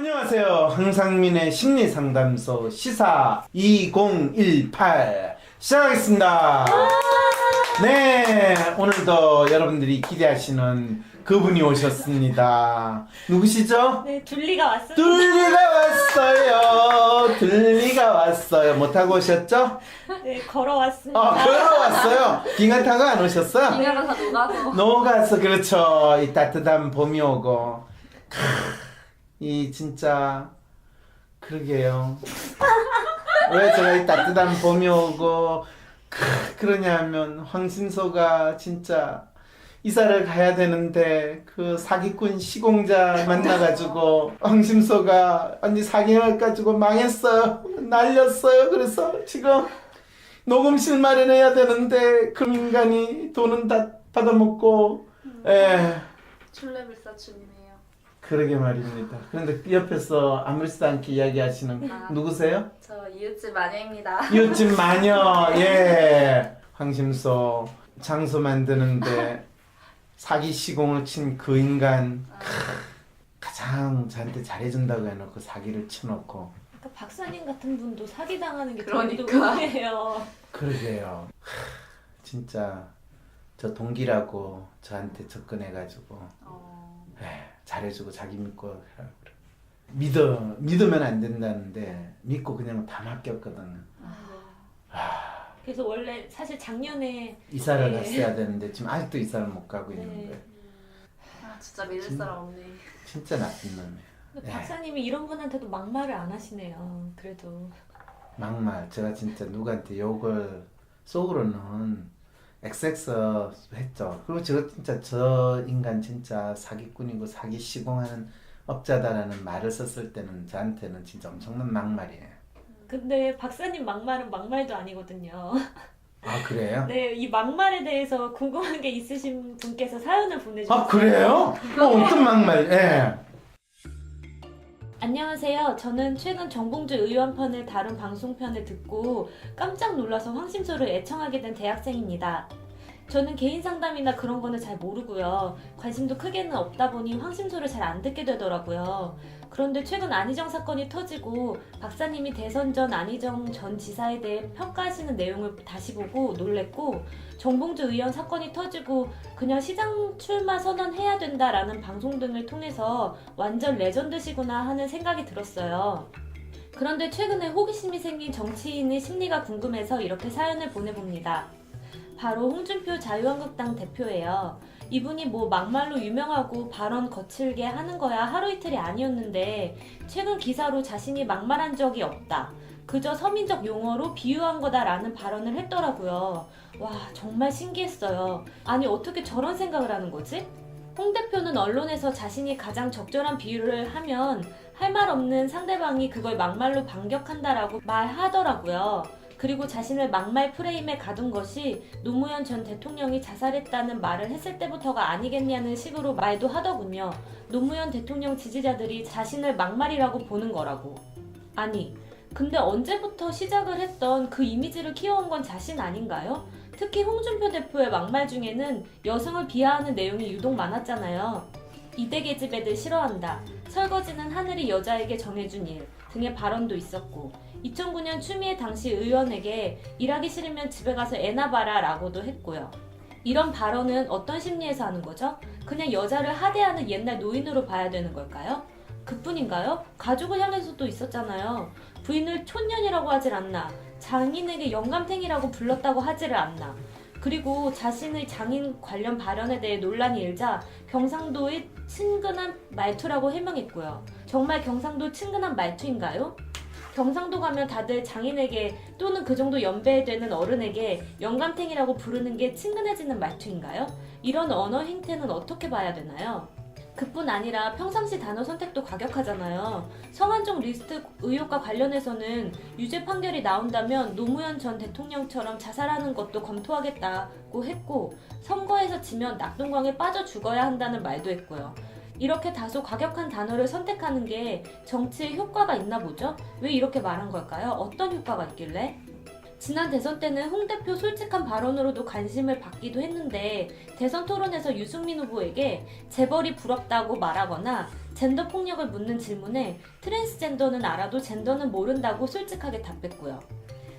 안녕하세요. 황상민의 심리상담소 시사 2018 시작하겠습니다. 네, 오늘도 여러분들이 기대하시는 그분이 오셨습니다. 누구시죠? 네, 둘리가 왔습니다. 둘리가 왔어요. 뭐 타고 오셨죠? 네, 걸어왔습니다. 걸어왔어요. 기가 타고 안 오셨어요? 기가가 다 녹아서. 녹아서, 그렇죠. 이 따뜻한 봄이 오고. 이 진짜 그러게요. 왜 제가 이 따뜻한 봄이 오고 그러냐 하면 황신소가 진짜 이사를 가야 되는데 그 사기꾼 시공자 만나가지고 황신소가 완전 사기를 가지고 망했어요. 날렸어요. 그래서 지금 녹음실 마련해야 되는데 그 인간이 돈은 다 받아먹고 출래불사춘이네요. 그러게 말입니다. 그런데 옆에서 아무렇지도 않게 이야기하시는 누구세요? 저 이웃집 마녀입니다. 이웃집 마녀. 예. 황심소 장소 만드는데 사기 시공을 친 그 인간 가장 저한테 잘해준다고 해놓고 사기를 쳐놓고. 그러니까 박사님 같은 분도 사기당하는 게 그러니까. 저희도 운이에요. 그러게요. 진짜 저 동기라고 저한테 접근해가지고 잘해주고 자기 믿고 하라고 그래. 믿으면 안 된다는데 믿고 그냥 다 맡겼거든. 그래서 원래 사실 작년에 이사를 네. 갔어야 되는데 지금 아직도 이사를 못 가고 있는 네. 거예요. 아 진짜 믿을 사람 없네. 진짜 나쁜 놈이에요. 근데 박사님이 이런 분한테도 막말을 안 하시네요. 그래도 막말. 제가 진짜 누구한테 욕을 속으로는 XX 했죠. 그리고 제가 진짜 저 인간 진짜 사기꾼이고 사기 시공하는 업자다라는 말을 썼을 때는 저한테는 진짜 엄청난 막말이에요. 근데 박사님 막말은 막말도 아니거든요. 아 그래요? 네, 이 막말에 대해서 궁금한 게 있으신 분께서 사연을 보내주셨어요. 아 그래요? 어떤 막말? 예. 안녕하세요. 저는 최근 정봉주 의원 편을 다룬 방송편을 듣고 깜짝 놀라서 황심소를 애청하게 된 대학생입니다. 저는 개인 상담이나 그런 거는 잘 모르고요. 관심도 크게는 없다 보니 황심소를 잘 안 듣게 되더라고요. 그런데 최근 안희정 사건이 터지고 박사님이 대선 전 안희정 전 지사에 대해 평가하시는 내용을 다시 보고 놀랬고, 정봉주 의원 사건이 터지고 그냥 시장 출마 선언해야 된다라는 방송 등을 통해서 완전 레전드시구나 하는 생각이 들었어요. 그런데 최근에 호기심이 생긴 정치인의 심리가 궁금해서 이렇게 사연을 보내봅니다. 바로 홍준표 자유한국당 대표예요. 이분이 뭐 막말로 유명하고 발언 거칠게 하는 거야 하루 이틀이 아니었는데 최근 기사로 자신이 막말한 적이 없다. 그저 서민적 용어로 비유한 거다라는 발언을 했더라고요. 와, 정말 신기했어요. 아니 어떻게 저런 생각을 하는 거지? 홍 대표는 언론에서 자신이 가장 적절한 비유를 하면 할 말 없는 상대방이 그걸 막말로 반격한다라고 말하더라고요. 그리고 자신을 막말 프레임에 가둔 것이 노무현 전 대통령이 자살했다는 말을 했을 때부터가 아니겠냐는 식으로 말도 하더군요. 노무현 대통령 지지자들이 자신을 막말이라고 보는 거라고. 아니, 근데 언제부터 시작을 했던 그 이미지를 키워온 건 자신 아닌가요? 특히 홍준표 대표의 막말 중에는 여성을 비하하는 내용이 유독 많았잖아요. 이대 계집 애들 싫어한다. 설거지는 하늘이 여자에게 정해준 일 등의 발언도 있었고, 2009년 추미애 당시 의원에게 일하기 싫으면 집에 가서 애나 봐라 라고도 했고요. 이런 발언은 어떤 심리에서 하는 거죠? 그냥 여자를 하대하는 옛날 노인으로 봐야 되는 걸까요? 그뿐인가요? 가족을 향해서도 있었잖아요. 부인을 촌년이라고 하질 않나, 장인에게 영감탱이라고 불렀다고 하지를 않나, 그리고 자신의 장인 관련 발언에 대해 논란이 일자 경상도의 친근한 말투라고 해명했고요. 정말 경상도 친근한 말투인가요? 경상도 가면 다들 장인에게 또는 그 정도 연배 되는 어른에게 영감탱이라고 부르는 게 친근해지는 말투인가요? 이런 언어 행태는 어떻게 봐야 되나요? 그뿐 아니라 평상시 단어 선택도 과격하잖아요. 성완종 리스트 의혹과 관련해서는 유죄 판결이 나온다면 노무현 전 대통령처럼 자살하는 것도 검토하겠다고 했고, 선거에서 지면 낙동강에 빠져 죽어야 한다는 말도 했고요. 이렇게 다소 과격한 단어를 선택하는 게 정치에 효과가 있나 보죠? 왜 이렇게 말한 걸까요? 어떤 효과가 있길래? 지난 대선 때는 홍 대표 솔직한 발언으로도 관심을 받기도 했는데 대선 토론에서 유승민 후보에게 재벌이 부럽다고 말하거나 젠더 폭력을 묻는 질문에 트랜스젠더는 알아도 젠더는 모른다고 솔직하게 답했고요.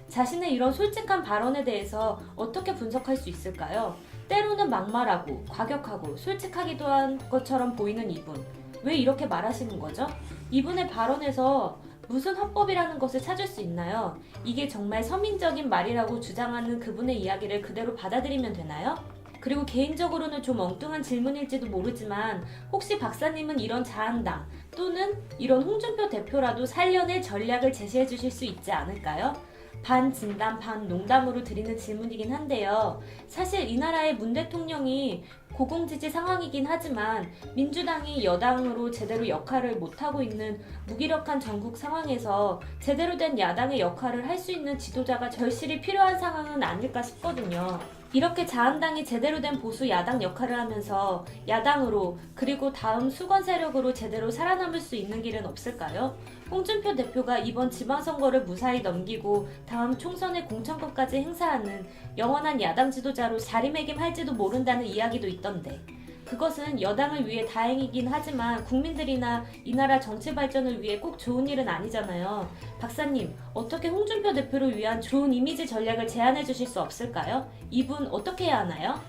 자신의 이런 솔직한 발언에 대해서 어떻게 분석할 수 있을까요? 때로는 막말하고 과격하고 솔직하기도 한 것처럼 보이는 이분. 왜 이렇게 말하시는 거죠? 이분의 발언에서 무슨 화법이라는 것을 찾을 수 있나요? 이게 정말 서민적인 말이라고 주장하는 그분의 이야기를 그대로 받아들이면 되나요? 그리고 개인적으로는 좀 엉뚱한 질문일지도 모르지만 혹시 박사님은 이런 자한당 또는 이런 홍준표 대표라도 살려낼 전략을 제시해 주실 수 있지 않을까요? 반 진담 반 농담으로 드리는 질문이긴 한데요. 사실 이 나라의 문 대통령이 고공지지 상황이긴 하지만 민주당이 여당으로 제대로 역할을 못하고 있는 무기력한 전국 상황에서 제대로 된 야당의 역할을 할 수 있는 지도자가 절실히 필요한 상황은 아닐까 싶거든요. 이렇게 자한당이 제대로 된 보수 야당 역할을 하면서 야당으로 그리고 다음 수건 세력으로 제대로 살아남을 수 있는 길은 없을까요? 홍준표 대표가 이번 지방선거를 무사히 넘기고 다음 총선의 공천권까지 행사하는 영원한 야당 지도자로 자리매김할지도 모른다는 이야기도 있던데 그것은 여당을 위해 다행이긴 하지만 국민들이나 이 나라 정치 발전을 위해 꼭 좋은 일은 아니잖아요. 박사님, 어떻게 홍준표 대표를 위한 좋은 이미지 전략을 제안해 주실 수 없을까요? 이분 어떻게 해야 하나요?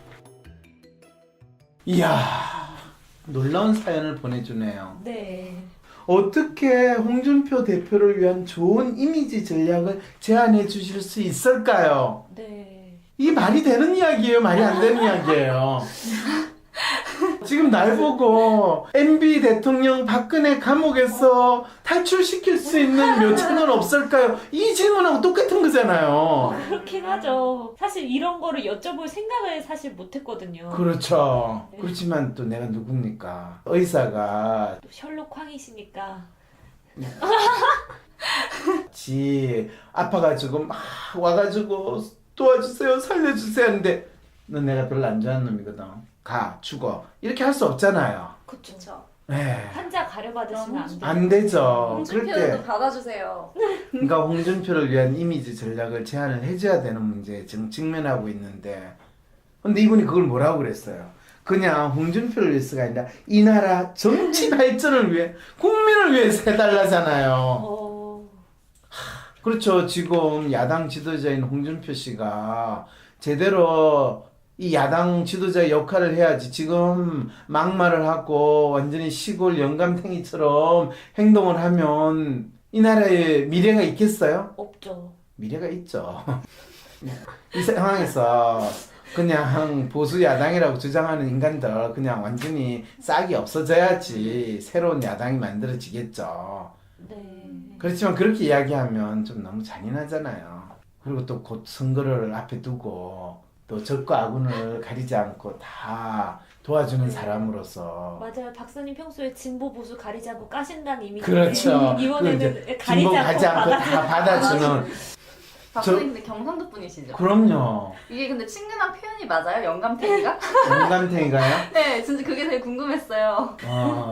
이야, 놀라운 사연을 보내주네요. 네. 어떻게 홍준표 대표를 위한 좋은 이미지 전략을 제안해 주실 수 있을까요? 네. 이게 말이 되는 이야기예요? 말이 안 되는 이야기예요? 지금 날 보고 MB 대통령 박근혜 감옥에서 탈출시킬 수 있는 묘책은 없을까요? 이 질문하고 똑같은 거잖아요. 그렇긴 하죠. 사실 이런 거를 여쭤볼 생각을 사실 못했거든요. 그렇죠. 네. 그렇지만 또 내가 누굽니까? 의사가 또 셜록 황이시니까. 지 아파가지고 막 와가지고 도와주세요, 살려주세요 하는데 너 내가 별로 안 좋아하는 놈이거든. 가, 죽어. 이렇게 할 수 없잖아요. 그쵸. 네. 환자 가려받으시면 안 돼요. 안 되죠. 홍준표도 받아주세요. 그러니까 홍준표를 위한 이미지 전략을 제안을 해줘야 되는 문제에 지금 직면하고 있는데 근데 이분이 그걸 뭐라고 그랬어요? 그냥 홍준표를 위해서가 아니라 이 나라 정치 발전을 위해 국민을 위해서 해달라잖아요. 그렇죠. 지금 야당 지도자인 홍준표 씨가 제대로 이 야당 지도자의 역할을 해야지 지금 막말을 하고 완전히 시골 영감탱이처럼 행동을 하면 이 나라에 미래가 있겠어요? 없죠. 미래가 있죠. 이 상황에서 그냥 보수 야당이라고 주장하는 인간들 그냥 완전히 싹이 없어져야지 새로운 야당이 만들어지겠죠. 네. 그렇지만 그렇게 이야기하면 좀 너무 잔인하잖아요. 그리고 또 곧 선거를 앞에 두고 또 적과 아군을 가리지 않고 다 도와주는 네. 사람으로서 맞아요. 박사님 평소에 진보 보수 가리지 않고 까신다는 이미지. 그렇죠. 이번에는 그 이제 가리지 진보 않고 가지 않고 다 받아주는 박사님 근데 경상도 분이시죠? 그럼요. 이게 근데 친근한 표현이 맞아요? 영감탱이가? 영감탱이가요? 네, 진짜 그게 되게 궁금했어요.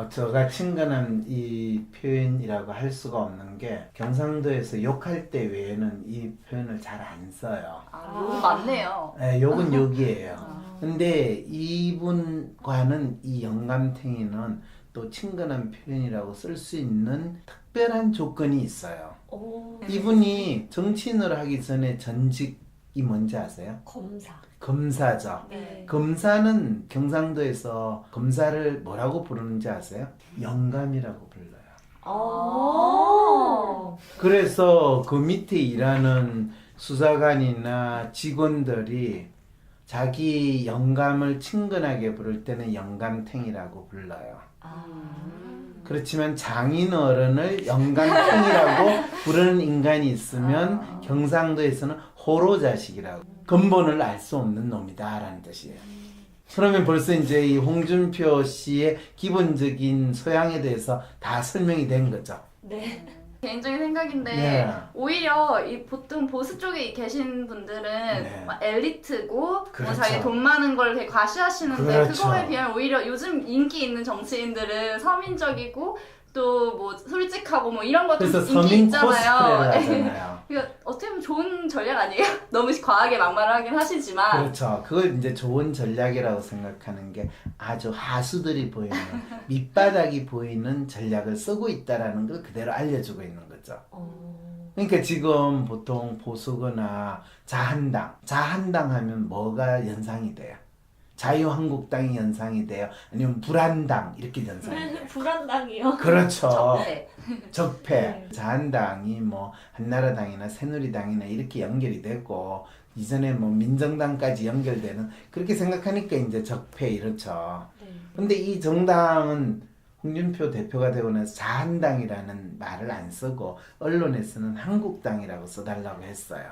제가 친근한 이 표현이라고 할 수가 없는 게 경상도에서 욕할 때 외에는 이 표현을 잘 안 써요. 욕은 맞네요. 네, 욕은 욕이에요. 아. 근데 이분과는 이 영감탱이는 또 친근한 표현이라고 쓸 수 있는 특별한 조건이 있어요. 오. 이분이 정치인으로 하기 전에 전직이 뭔지 아세요? 검사. 검사죠. 네. 검사는 경상도에서 검사를 뭐라고 부르는지 아세요? 영감이라고 불러요. 오. 그래서 그 밑에 일하는 수사관이나 직원들이 자기 영감을 친근하게 부를 때는 영감탱이라고 불러요. 아. 그렇지만 장인 어른을 영감탱이라고 부르는 인간이 있으면 경상도에서는 호로자식이라고 근본을 알 수 없는 놈이다 라는 뜻이에요. 그러면 벌써 이제 이 홍준표 씨의 기본적인 소양에 대해서 다 설명이 된 거죠. 네. 개인적인 생각인데 네. 오히려 이 보통 보수 쪽에 계신 분들은 네. 막 엘리트고 그렇죠. 뭐 자기 돈 많은 걸 되게 과시하시는데 그렇죠. 그거에 비하면 오히려 요즘 인기 있는 정치인들은 서민적이고 또 뭐 솔직하고 뭐 이런 것도 그래서 인기 서민 있잖아요. 코스프레를 하잖아요. 그러니까 어떻게 보면 좋은 좋은 전략 아니에요? 너무 과하게 막말하긴 하시지만 그렇죠. 그걸 이제 좋은 전략이라고 생각하는 게 아주 하수들이 보이는 밑바닥이 보이는 전략을 쓰고 있다라는 걸 그대로 알려주고 있는 거죠. 그러니까 지금 보통 보수거나 자한당 하면 뭐가 연상이 돼요? 자유한국당이 연상이 돼요? 아니면 불안당 이렇게 연상이 돼요? 불안당이요. 그렇죠. 적폐. 적폐. 네. 자한당이 뭐 한나라당이나 새누리당이나 이렇게 연결이 되고 이전에 뭐 민정당까지 연결되는 그렇게 생각하니까 이제 적폐 이렇죠. 네. 근데 이 정당은 홍준표 대표가 되고 나서 자한당이라는 말을 안 쓰고 언론에서는 한국당이라고 써달라고 했어요.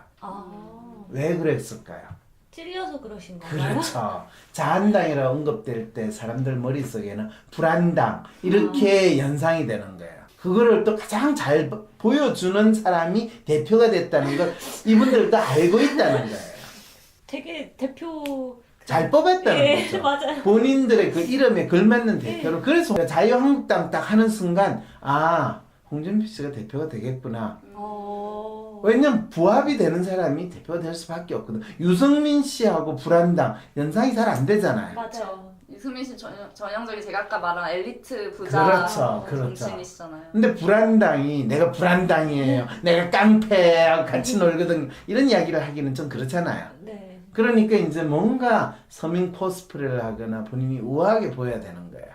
왜 그랬을까요? 찔려서 그러신 건가요? 그렇죠. 자한당이라고 언급될 때 사람들 머릿속에는 불안당 이렇게 연상이 되는 거예요. 그거를 또 가장 잘 보여주는 사람이 대표가 됐다는 걸 이분들도 알고 있다는 거예요. 되게 대표 잘 뽑았다는 예, 거죠. 맞아요. 본인들의 그 이름에 걸맞는 대표를. 그래서 자유한국당 딱 하는 순간 아 홍준표 씨가 대표가 되겠구나. 왜냐면 부합이 되는 사람이 대표가 될 수밖에 없거든. 유승민 씨하고 불안당 연상이 잘 안 되잖아요. 맞아요. 유승민 씨 전형적인 제가 아까 말한 엘리트 부자 그렇죠. 정치인이시잖아요. 근데 불안당이 내가 불안당이에요. 내가 깡패하고 같이 놀거든. 이런 이야기를 하기는 좀 그렇잖아요. 네. 그러니까 이제 뭔가 서민 코스프레를 하거나 본인이 우아하게 보여야 되는 거예요.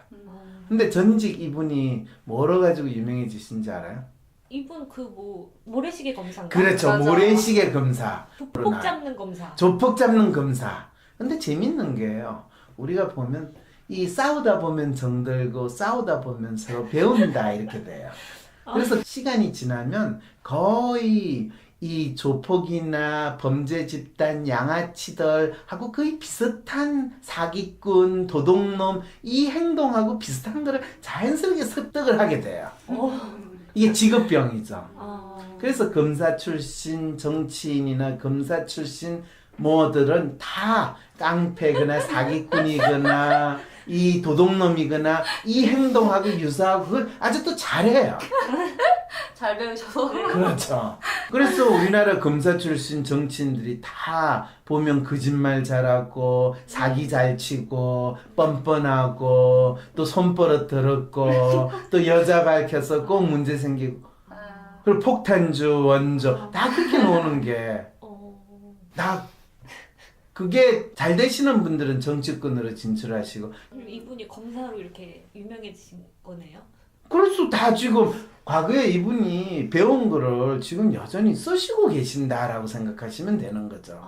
근데 전직 이분이 뭐로 가지고 유명해지신지 알아요? 이분 그 뭐 모래시계 검사인가? 그렇죠. 맞아. 모래시계 검사. 조폭 잡는 검사. 조폭 잡는 검사. 근데 재밌는 게요. 우리가 보면 이 싸우다 보면 정들고 싸우다 보면 서로 배운다 이렇게 돼요. 그래서 시간이 지나면 거의 이 조폭이나 범죄 집단 양아치들하고 거의 비슷한 사기꾼, 도둑놈 이 행동하고 비슷한 거를 자연스럽게 습득을 하게 돼요. 이게 직업병이죠. 그래서 검사 출신 정치인이나 검사 출신 뭐들은 다 깡패거나 사기꾼이거나 이 도둑놈이거나 이 행동하고 유사하고 그걸 아주 또 잘해요. 잘 배우셔서. 그렇죠. 그래서 우리나라 검사 출신 정치인들이 다 보면 거짓말 잘하고 사기 잘 치고 뻔뻔하고 또 손버릇 더럽고 또 여자 밝혀서 꼭 문제 생기고 그리고 폭탄주 원조 다 그렇게 노는 게 다 그게 잘 되시는 분들은 정치권으로 진출하시고 이분이 검사로 이렇게 유명해지신 거네요. 그래서 다 지금 과거에 이분이 배운 거를 지금 여전히 쓰시고 계신다라고 생각하시면 되는 거죠.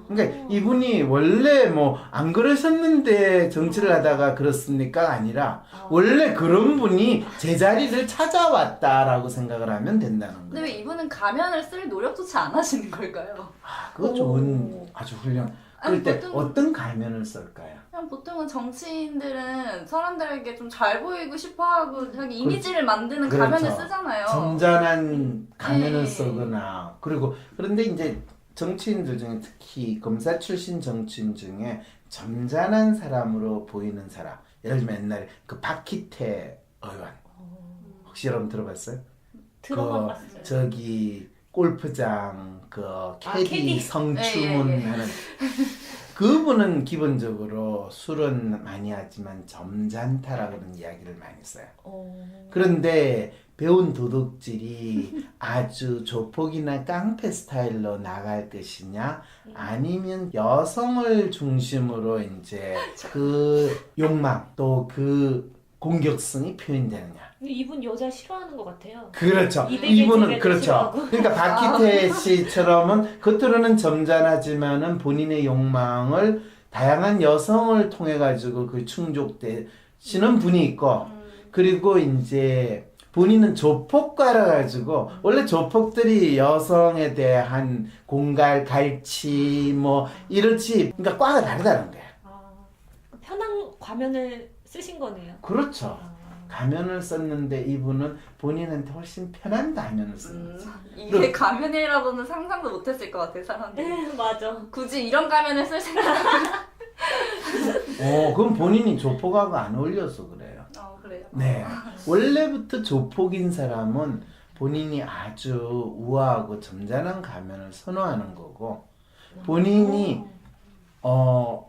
그러니까 이분이 원래 뭐 안 그러셨는데 정치를 하다가 그렇습니까? 아니라 원래 그런 분이 제자리를 찾아왔다라고 생각을 하면 된다는 거예요. 근데 왜 이분은 가면을 쓸 노력조차 안 하시는 걸까요? 그거 좋은 아주 훌륭. 그럴 아니, 때 보통- 어떤 가면을 쓸까요? 그냥 보통은 정치인들은 사람들에게 좀 잘 보이고 싶어하고 자기 이미지를 만드는 그렇죠. 가면을 쓰잖아요. 점잖은 가면을 네. 쓰거나 그런데 이제 정치인들 중에 특히 검사 출신 정치인 중에 점잖은 사람으로 보이는 사람 예를 들면 옛날에 그 박희태 의원 혹시 여러분 들어봤어요? 들어만 봤어요. 저기 골프장 그 캐디 캐디. 성추문하는 그분은 기본적으로 술은 많이 하지만 점잖다라고는 이야기를 많이 써요. 그런데 배운 도둑질이 아주 조폭이나 깡패 스타일로 나갈 것이냐 아니면 여성을 중심으로 이제 그 욕망 또 그 공격성이 표현되느냐. 근데 이분 여자 싫어하는 것 같아요. 그렇죠. 이백일 이분은 집에도 그렇죠. 싫어하고. 그러니까 박희태 씨처럼은 겉으로는 점잖하지만은 본인의 욕망을 다양한 여성을 통해 가지고 그 충족되시는 분이 있고 그리고 이제 본인은 조폭가라 가지고 원래 조폭들이 여성에 대한 공갈 갈치 뭐 이렇지 그러니까 과가 다르다는 거예요. 편한 과면을 쓰신 거네요. 그렇죠. 가면을 썼는데 이분은 본인한테 훨씬 편한 가면을 쓴 거죠. 이게 가면이라고는 상상도 못했을 것 같아요, 사람들이. 네, 맞아. 굳이 이런 가면을 쓸 생각. 그럼 본인이 조폭하고 안 어울려서 그래요. 그래요. 네. 원래부터 조폭인 사람은 본인이 아주 우아하고 점잖은 가면을 선호하는 거고 본인이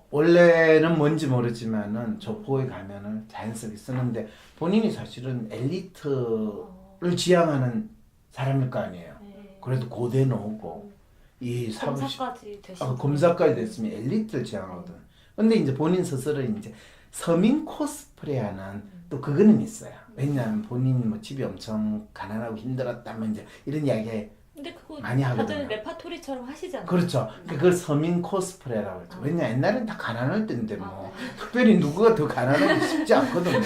원래는 뭔지 모르지만은 조폭의 가면을 자연스럽게 쓰는데 본인이 사실은 엘리트를 지향하는 사람일 거 아니에요. 네. 그래도 고대 나오고 이 검사까지 되신 검사까지 됐으면 엘리트를 지향하거든. 근데 이제 본인 스스로 이제 서민 코스프레하는 또 그거는 있어요. 왜냐하면 본인 뭐 집이 엄청 가난하고 힘들었다면 이제 이런 이야기 근데 그거 많이 다들 하거든요. 레파토리처럼 하시잖아요. 그렇죠. 그걸 서민 코스프레라고 그러죠. 왜냐 옛날엔 다 가난할 때인데 뭐 특별히 누구가 더 가난하기 쉽지 않거든요.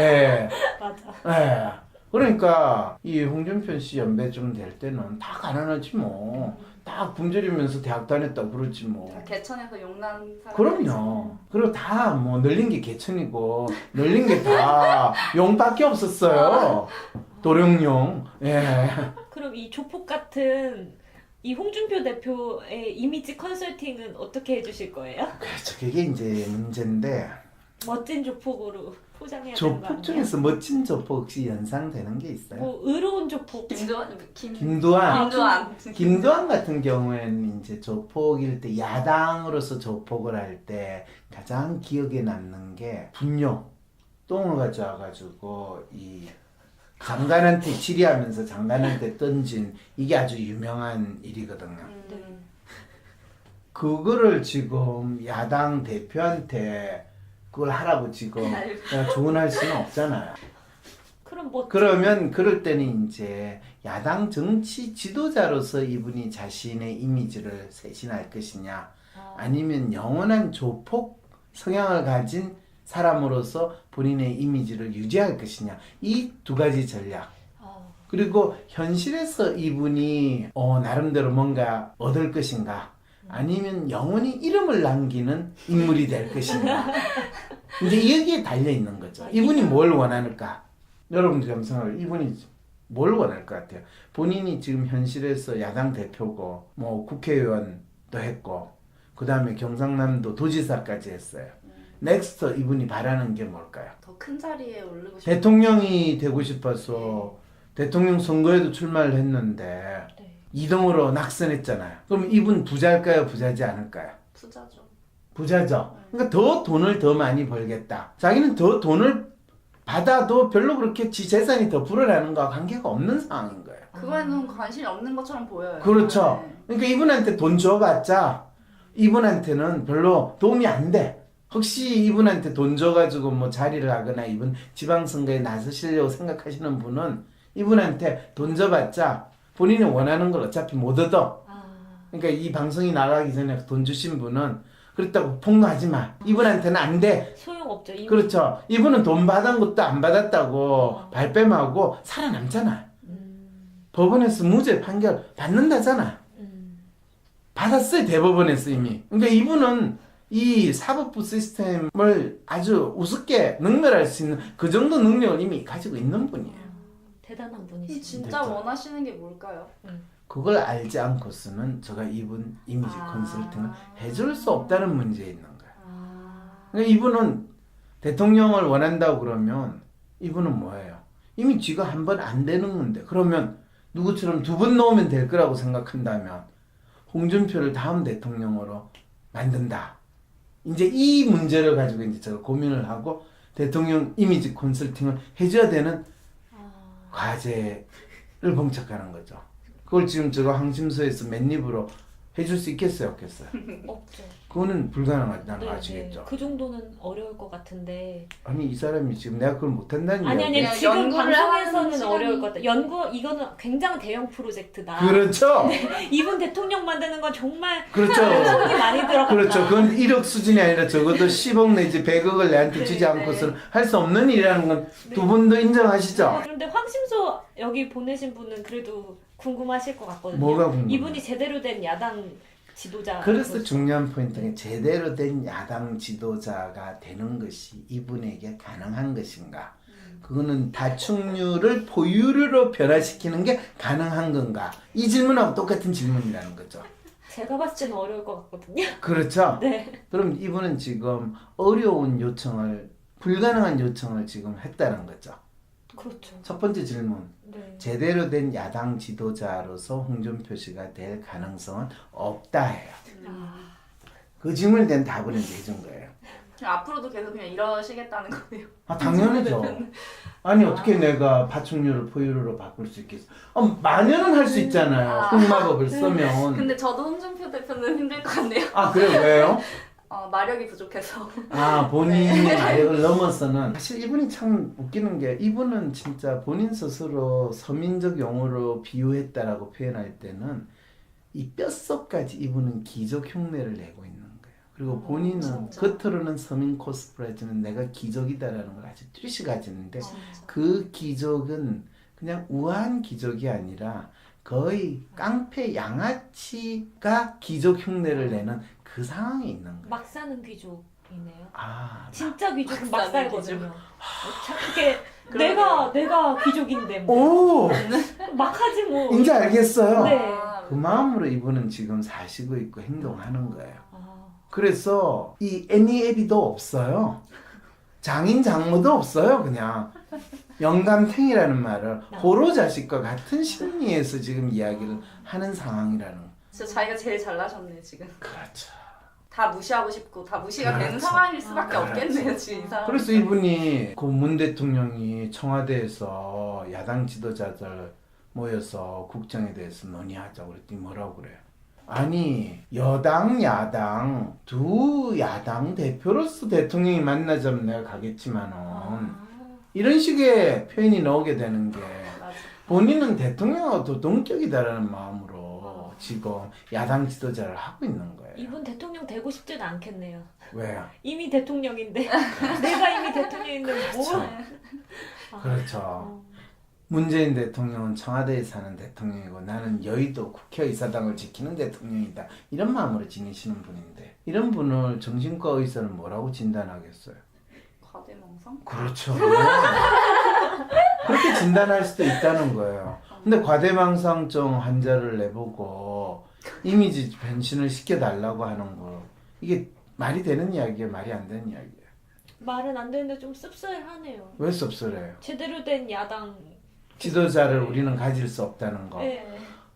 예. 맞아. 예. 그러니까 이 홍준표 씨 연배 좀 될 때는 다 가난하지 뭐. 다 굶주리면서 대학 다녔다고 그러지 뭐. 다 개천에서 용난 사람. 그럼요. 그리고 다 뭐 늘린 게 개천이고 늘린 게 다 용밖에 없었어요. 도룡용. 예. 그럼 이 조폭 같은 이 홍준표 대표의 이미지 컨설팅은 어떻게 해주실 거예요? 그렇죠. 그게 이제 문제인데 멋진 조폭으로 포장해야 되는 거 조폭 아니에요? 중에서 멋진 조폭 혹시 연상되는 게 있어요? 뭐 의로운 조폭. 김두한. 김두한. 김두한 같은 경우에는 이제 조폭일 때 야당으로서 조폭을 할 때 가장 기억에 남는 게 분뇨 똥을 가져와가지고 이 장관한테 질의하면서 장관한테 던진 이게 아주 유명한 일이거든요. 네. 그거를 지금 야당 대표한테 그걸 하라고 지금 조언할 수는 없잖아요. 그럼 뭐 그러면 그럴 때는 이제 야당 정치 지도자로서 이분이 자신의 이미지를 쇄신할 것이냐 아니면 영원한 조폭 성향을 가진 사람으로서 본인의 이미지를 유지할 것이냐 이 두 가지 전략 그리고 현실에서 이분이 나름대로 뭔가 얻을 것인가 아니면 영원히 이름을 남기는 인물이 될 것인가 이제 여기에 달려 있는 거죠. 이분이 뭘 원하는가 여러분들이 한번 생각해요. 이분이 뭘 원할 것 같아요. 본인이 지금 현실에서 야당 대표고 뭐 국회의원도 했고 그 다음에 경상남도 도지사까지 했어요. 넥스트 이분이 바라는 게 뭘까요? 더 큰 자리에 오르고 싶어. 대통령이 되고 싶어서 대통령 선거에도 출마를 했는데 네. 2등으로 낙선했잖아요. 그럼 이분 부자일까요? 부자지 않을까요? 부자죠. 부자죠. 그러니까 더 돈을 더 많이 벌겠다. 자기는 더 돈을 받아도 별로 그렇게 지 재산이 더 불어나는 거와 관계가 없는 상황인 거예요. 그거에는 관심이 없는 것처럼 보여요. 그렇죠. 네. 그러니까 이분한테 돈 줘봤자 이분한테는 별로 도움이 안 돼. 혹시 이분한테 돈 줘가지고 뭐 자리를 하거나 이분 지방선거에 나서시려고 생각하시는 분은 이분한테 돈 줘봤자 본인이 원하는 걸 어차피 못 얻어. 그러니까 이 방송이 나가기 전에 돈 주신 분은 그렇다고 폭로하지 마. 이분한테는 안 돼. 소용없죠. 이미. 그렇죠. 이분은 돈 받은 것도 안 받았다고 발뺌하고 살아남잖아. 법원에서 무죄 판결 받는다잖아. 받았어요. 대법원에서 이미. 그러니까 이분은 이 사법부 시스템을 아주 우습게 능멸할 수 있는 그 정도 능력을 이미 가지고 있는 분이에요. 대단한 분이시죠. 진짜 됐죠. 원하시는 게 뭘까요? 그걸 알지 않고서는 제가 이분 이미지 컨설팅을 해줄 수 없다는 문제에 있는 거예요. 그러니까 이분은 대통령을 원한다고 그러면 이분은 뭐예요? 이미 쥐가 한 번 안 되는 건데 그러면 누구처럼 두 번 넣으면 될 거라고 생각한다면 홍준표를 다음 대통령으로 만든다. 이제 이 문제를 가지고 이제 제가 고민을 하고 대통령 이미지 컨설팅을 해줘야 되는 과제를 봉착하는 거죠. 그걸 지금 제가 항심서에서 맨입으로 해줄 수 있겠어요, 없겠어요? 없죠. 그거는 불가능하다는 거 네, 아시겠죠? 네. 그 정도는 어려울 것 같은데. 아니 이 사람이 지금 내가 그걸 못한다는 아니 이야기야. 지금 연구를 방송에서는 하는 시간이- 어려울 것 같아. 이거는 굉장히 대형 프로젝트다. 그렇죠. 이분 대통령 만드는 건 정말 그렇죠. 손이 많이 들어갔다. 그렇죠. 그건 1억 수준이 아니라 적어도 10억 내지 100억을 내한테 주지 않고서는 할 수 없는 일이라는 건 두 분도 인정하시죠? 그런데 황심소 여기 보내신 분은 그래도 궁금하실 것 같거든요. 뭐가 궁금해요? 이분이 제대로 된 야당 지도자. 그래서 중요한 포인트는 제대로 된 야당 지도자가 되는 것이 이분에게 가능한 것인가? 그거는 다층류를 포유류로 변화시키는 게 가능한 건가? 이 질문하고 똑같은 질문이라는 거죠. 제가 봤을 때는 어려울 것 같거든요. 그렇죠? 네. 그럼 이분은 지금 어려운 요청을 불가능한 요청을 지금 했다는 거죠. 그렇죠. 첫 번째 질문. 네. 제대로 된 야당 지도자로서 홍준표 씨가 될 가능성은 없다 해요. 아, 그 질문에 대한 답을 이제 해준 거예요. 그냥 앞으로도 계속 그냥 이러시겠다는 거예요. 아 당연하죠. 아니 어떻게 내가 파충류를 포유류로 바꿀 수 있겠어? 마녀는 할 수 있잖아요. 아. 흑마법을 쓰면. 근데 저도 홍준표 대표는 힘들 것 같네요. 아 그래요? 왜요? 마력이 부족해서. 아 본인의 마력을 넘어서는 사실 이분이 참 웃기는 게 이분은 진짜 본인 스스로 서민적 용어로 비유했다라고 표현할 때는 이 뼛속까지 이분은 기적 흉내를 내고 있는 거예요. 그리고 본인은 진짜. 겉으로는 서민 코스프레지는 내가 기적이다라는 걸 아주 뚜렷이 가지는데 그 기적은 그냥 우아한 기적이 아니라 거의 깡패 양아치가 기적 흉내를 내는 그 상황에 있는 거예요. 막 사는 귀족이네요. 아, 진짜 귀족은 막 막 사는 살거든요. 참 그게 내가 귀족인데 뭐. 오! 막 하지 뭐. 이제 알겠어요. 네. 그 마음으로 이분은 지금 사시고 있고 행동하는 거예요. 아, 그래서 이 애니애비도 없어요. 장인 장모도 없어요. 그냥 영감탱이라는 말을 호로 자식과 같은 심리에서 지금 이야기를 하는 상황이라는 거예요. 진짜 자기가 제일 잘나셨네 지금. 그렇죠. 다 무시하고 싶고 다 무시가 되는 그렇죠. 상황일 수밖에 그렇죠. 없겠네요 지금 이 사람. 그래서 이분이 그 문 대통령이 청와대에서 야당 지도자들 모여서 국정에 대해서 논의하자고 그랬더니 뭐라고 그래요? 아니 여당 야당 두 야당 대표로서 대통령이 만나자면 내가 가겠지만은 이런 식의 표현이 나오게 되는 게 맞아. 본인은 대통령하고 더 동격이다라는 마음으로 지금 야당 지도자를 하고 있는 거예요. 이분 대통령 되고 싶지는 않겠네요. 왜요? 이미 대통령인데 내가 이미 대통령인데 뭐? 아, 그렇죠. 어. 문재인 대통령은 청와대에 사는 대통령이고 나는 여의도 국회의사당을 지키는 대통령이다. 이런 마음으로 지내시는 분인데 이런 분을 정신과 의사는 뭐라고 진단하겠어요? 과대망상? 그렇죠. 그렇게 진단할 수도 있다는 거예요. 근데 과대망상증 환자를 내보고 이미지 변신을 시켜달라고 하는 거 이게 말이 되는 이야기예요? 말이 안 되는 이야기예요? 말은 안 되는데 좀 씁쓸하네요. 왜 섭섭해요? 제대로 된 야당. 지도자를 우리는 가질 수 없다는 거. 네.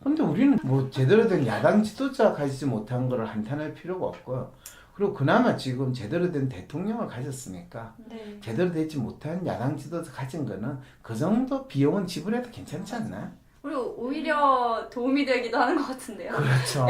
근데 우리는 뭐 제대로 된 야당 지도자 가지지 못한 거를 한탄할 필요가 없고요. 그리고 그나마 지금 제대로 된 대통령을 가졌으니까 네. 제대로 되지 못한 야당 지도자 가진 거는 그 정도 비용은 지불해도 괜찮지 않나? 그리고 오히려 도움이 되기도 하는 것 같은데요. 그렇죠.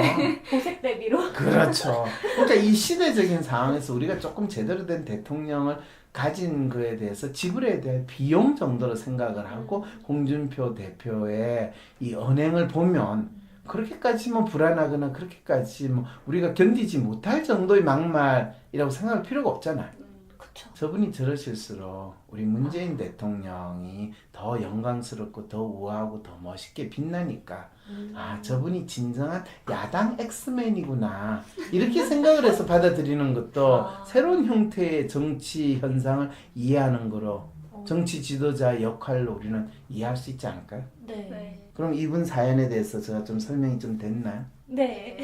보색 대비로. 그렇죠. 그러니까 이 시대적인 상황에서 우리가 조금 제대로 된 대통령을 가진 거에 대해서 지불에 대한 비용 정도로 생각을 하고 홍준표 대표의 이 언행을 보면 그렇게까지 뭐 불안하거나 그렇게까지 뭐 우리가 견디지 못할 정도의 막말이라고 생각할 필요가 없잖아요. 그렇죠. 저분이 저러실수록 우리 문재인 대통령이 더 영광스럽고 더 우아하고 더 멋있게 빛나니까 아 저분이 진정한 야당 엑스맨이구나 이렇게 생각을 해서 받아들이는 것도 새로운 형태의 정치 현상을 이해하는 거로 정치 지도자 역할로 우리는 이해할 수 있지 않을까요? 네. 네. 그럼 이분 사연에 대해서 제가 좀 설명이 좀 됐나요? 네.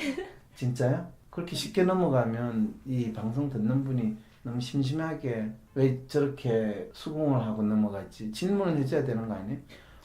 진짜요? 그렇게 쉽게 넘어가면 이 방송 듣는 분이 너무 심심하게 왜 저렇게 수긍을 하고 넘어갔지? 질문을 해줘야 되는 거 아니에요?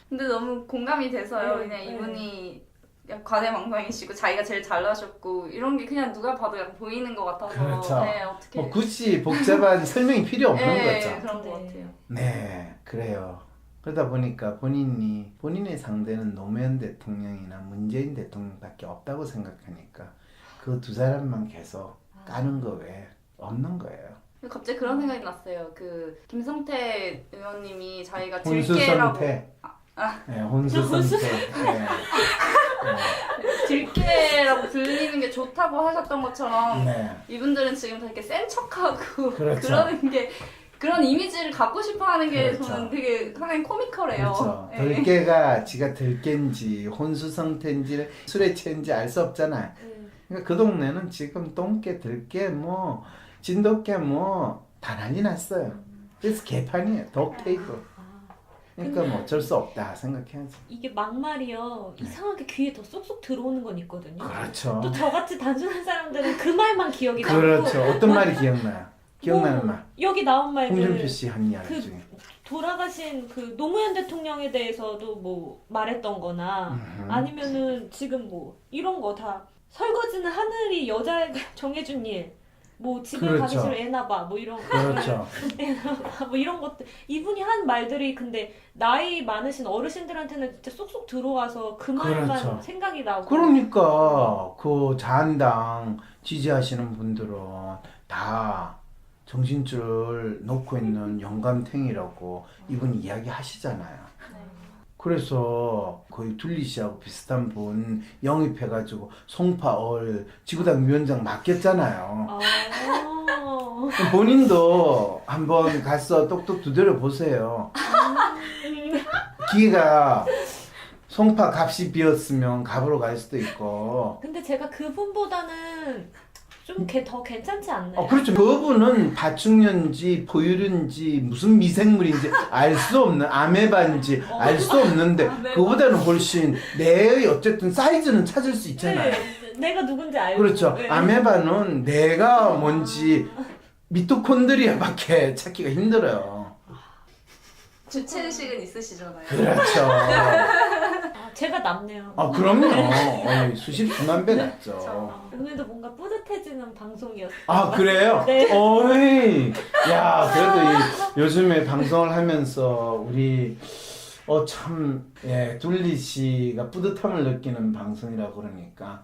근데 너무 공감이 돼서요. 네, 그냥 네. 이분이 약간 과대망상이시고 자기가 제일 잘나셨고 이런 게 그냥 누가 봐도 약간 보이는 것 같아서 그렇죠. 네, 어떻게 뭐 굳이 복잡한 설명이 필요 없는 네, 거죠. 그런 것 네. 같아요. 네, 그래요. 그러다 보니까 본인의 상대는 노무현 대통령이나 문재인 대통령밖에 없다고 생각하니까 그 두 사람만 계속 까는 거 외에 없는 거예요. 갑자기 그런 생각이 났어요. 그 김성태 의원님이 자기가 들깨라고 혼수선태. 네, 혼수선태. 네. 들깨라고 불리는 게 좋다고 하셨던 것처럼 네. 이분들은 지금 다 이렇게 센 척하고 그렇죠. 그러는 게 그런 이미지를 갖고 싶어하는 게 그렇죠. 저는 되게 상당히 코미컬해요. 그렇죠. 네. 들깨가 지가 들깨인지 혼수성태인지 술에 취한지 알 수 없잖아요. 그러니까 그 동네는 지금 똥개, 들깨, 뭐 진돗개 뭐 다 난리 났어요. 그래서 개판이에요. 독테이프. 그러니까 뭐 어쩔 수 없다 생각해야지. 이게 막말이요. 이상하게 귀에 더 쏙쏙 들어오는 건 있거든요. 그렇죠. 또 저같이 단순한 사람들은 그 말만 기억이 그렇죠. 나고 어떤 말이 기억나요? 기억나는 뭐, 말. 여기 나온 말들 홍준표 씨 한 이야기 그 중에. 돌아가신 그 노무현 대통령에 대해서도 뭐 말했던 거나 아니면은 지금 뭐 이런 거 다 설거지는 하늘이 여자애가 정해준 일, 뭐 집에 가기 그렇죠. 싫어 애나 봐, 뭐 이런 거. 그렇죠. 뭐 이런 것들 이분이 한 말들이 근데 나이 많으신 어르신들한테는 진짜 쏙쏙 들어와서 그 말만 그렇죠. 생각이 나고. 그러니까 그 자한당 지지하시는 분들은 다 정신줄 놓고 있는 영감탱이라고 이분이 이야기하시잖아요. 그래서 거의 둘리 씨하고 비슷한 분 영입해가지고 송파을 지구당 위원장 맡겼잖아요. 아. 본인도 한번 가서 똑똑 두드려 보세요. 기회가 송파 값이 비었으면 갑으로 갈 수도 있고. 근데 제가 그분보다는 좀 더 괜찮지 않나요? 그렇죠. 그분은 파충류인지 포유류인지 무슨 미생물인지 알 수 없는 아메바인지 알 수 없는데 그보다는 훨씬 내의 어쨌든 사이즈는 찾을 수 있잖아요. 네, 내가 누군지 알고. 그렇죠. 네. 아메바는 내가 뭔지 미토콘드리아밖에 찾기가 힘들어요. 주체의식은 있으시잖아요. 그렇죠. 제가 남네요. 그럼요. 수십 수만 배 낫죠. 오늘도 뭔가 뿌듯해지는 방송이었어요. 그래요? 네. 어이, 야, 그래도 요즘에 방송을 하면서 우리 참, 둘리 씨가 뿌듯함을 느끼는 방송이라고 그러니까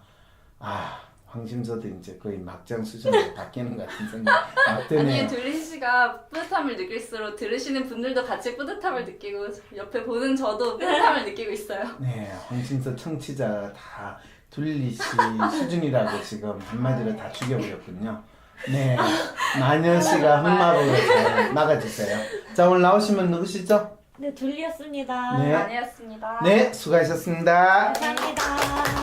황심서도 이제 거의 막장 수준으로 바뀌는 것 같은 생각 막 드네요. 아니 둘리 씨가 뿌듯함을 느낄수록 들으시는 분들도 같이 뿌듯함을 느끼고 옆에 보는 저도 뿌듯함을 느끼고 있어요. 네, 황심서 청취자 다 둘리 씨 수준이라고 지금 한마디로 다 죽여버렸군요. 네, 마녀 씨가 흑마법을 잘 막아주세요. 자, 오늘 나오시면 누구시죠? 네, 둘리였습니다. 네. 아니었습니다. 네, 수고하셨습니다. 감사합니다.